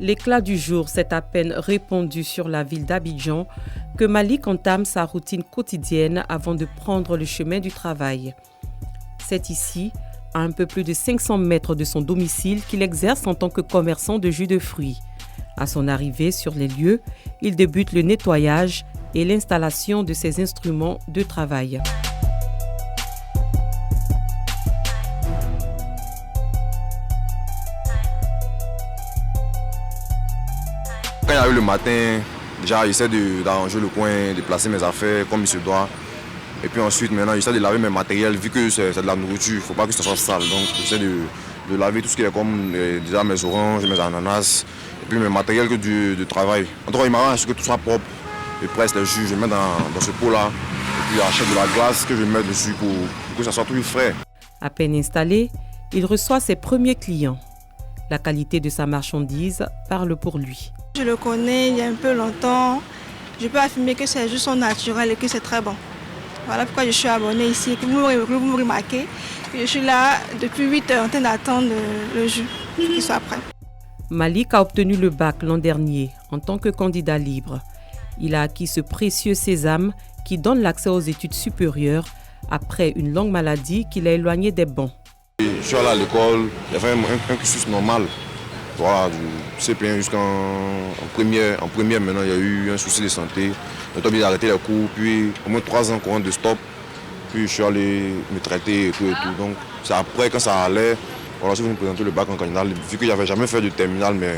L'éclat du jour s'est à peine répandu sur la ville d'Abidjan que Malik entame sa routine quotidienne avant de prendre le chemin du travail. C'est ici, à un peu plus de 500 mètres de son domicile, qu'il exerce en tant que commerçant de jus de fruits. À son arrivée sur les lieux, il débute le nettoyage et l'installation de ses instruments de travail. Quand il arrive le matin, déjà j'essaie d'arranger le coin, de placer mes affaires comme il se doit. Et puis ensuite, maintenant, j'essaie de laver mes matériels vu que c'est de la nourriture. Il ne faut pas que ça soit sale. Donc j'essaie de laver tout ce qui est comme déjà mes oranges, mes ananas, et puis mes matériels de travail. En tout cas, il m'arrange que tout soit propre. Je presse les jus, je mets dans ce pot-là. Et puis j'achète de la glace que je mets dessus pour que ça soit tout frais. À peine installé, il reçoit ses premiers clients. La qualité de sa marchandise parle pour lui. Je le connais il y a un peu longtemps. Je peux affirmer que ses jus sont naturels et que c'est très bon. Voilà pourquoi je suis abonnée ici, que vous me remarquez. Je suis là depuis 8 heures en train d'attendre le jus qu'il soit prêt. Malik a obtenu le bac l'an dernier en tant que candidat libre. Il a acquis ce précieux sésame qui donne l'accès aux études supérieures après une longue maladie qui l'a éloigné des bancs. Je suis allé à l'école, il y avait un cursus normal. Voilà, du CP1 jusqu'en première. En première, maintenant, il y a eu un souci de santé. J'ai obligé d'arrêter les cours, puis au moins 3 ans courant de stop. Puis je suis allé me traiter et tout. Donc c'est après, quand ça allait, voilà, je suis venu présenter le bac en candidat. Vu qu'il n'avait jamais fait de terminale, mais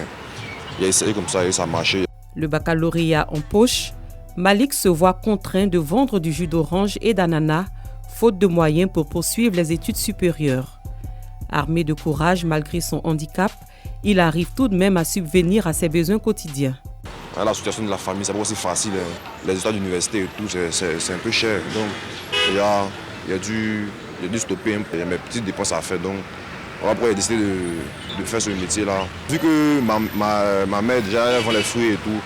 il a essayé comme ça et ça a marché. Le baccalauréat en poche, Malik se voit contraint de vendre du jus d'orange et d'ananas, faute de moyens pour poursuivre les études supérieures. Armé de courage malgré son handicap, il arrive tout de même à subvenir à ses besoins quotidiens. La situation de la famille, c'est pas aussi facile. Les états d'université et tout, c'est un peu cher. Donc, il a dû stopper. Il y a mes petites dépenses à faire. Donc, voilà pourquoi j'ai décidé de faire ce métier-là. Vu que ma mère, déjà, elle vend les fruits et tout.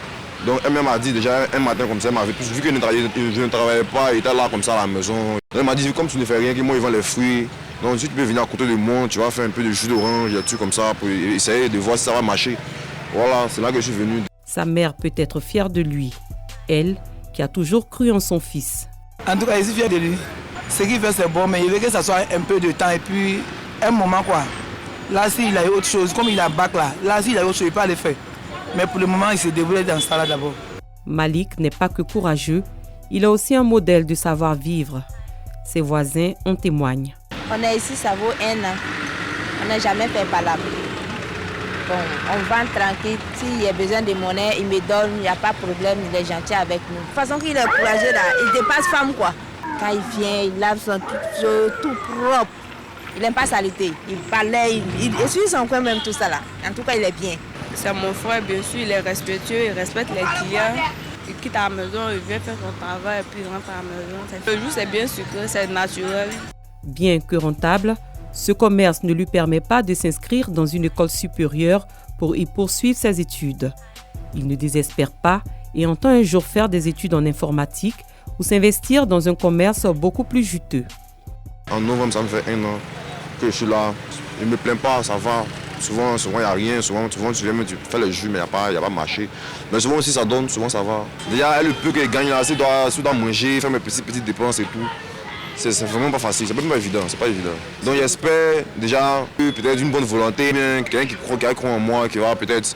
Donc, elle m'a dit déjà un matin comme ça, elle m'avait vu que je ne travaillais pas, elle était là comme ça à la maison. Elle m'a dit, comme tu ne fais rien, que moi, ils vendent les fruits. Donc, si tu peux venir à côté de moi, tu vas faire un peu de jus d'orange, des trucs comme ça, pour essayer de voir si ça va marcher. Voilà, c'est là que je suis venu. Sa mère peut être fière de lui, elle qui a toujours cru en son fils. En tout cas, je suis fier de lui. Ce qu'il fait, c'est bon, mais il veut que ça soit un peu de temps et puis un moment quoi. Là, s'il a eu autre chose, comme il a bac là s'il a eu autre chose, il peut aller faire. Mais pour le moment, il s'est débrouillé dans ça là d'abord. Malik n'est pas que courageux, il a aussi un modèle de savoir-vivre. Ses voisins en témoignent. On est ici, ça vaut 1 an. On n'a jamais fait palabre. Bon, on vend tranquille. S'il y a besoin de monnaie, il me donne, il n'y a pas de problème, il est gentil avec nous. De toute façon qu'il est courageux là, il dépasse femme quoi. Quand il vient, il lave son tout propre. Il n'aime pas saleté. Il balaye, il essuie son coin même tout ça là. En tout cas, il est bien. C'est mon frère, bien sûr, il est respectueux, il respecte les clients. Il quitte à la maison, il vient faire son travail et puis il rentre à la maison. Le jus, c'est bien sucré, c'est naturel. Bien que rentable, ce commerce ne lui permet pas de s'inscrire dans une école supérieure pour y poursuivre ses études. Il ne désespère pas et entend un jour faire des études en informatique ou s'investir dans un commerce beaucoup plus juteux. En novembre, ça me fait 1 an que je suis là. Je ne me plains pas, ça va. Souvent, il n'y a rien. Souvent, tu viens, tu fais le jus, mais il n'y a pas marché. Mais souvent aussi, ça donne, souvent, ça va. Déjà, le peu qu'elle gagne là, si je dois manger, faire mes petites dépenses et tout. C'est vraiment pas facile, c'est pas évident, c'est pas évident. Donc j'espère déjà que peut-être une bonne volonté, bien quelqu'un qui croit en moi, qui va peut-être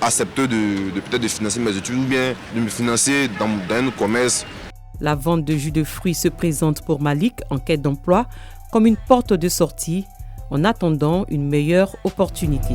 accepter de financer mes études ou bien de me financer dans un commerce. La vente de jus de fruits se présente pour Malik en quête d'emploi comme une porte de sortie en attendant une meilleure opportunité.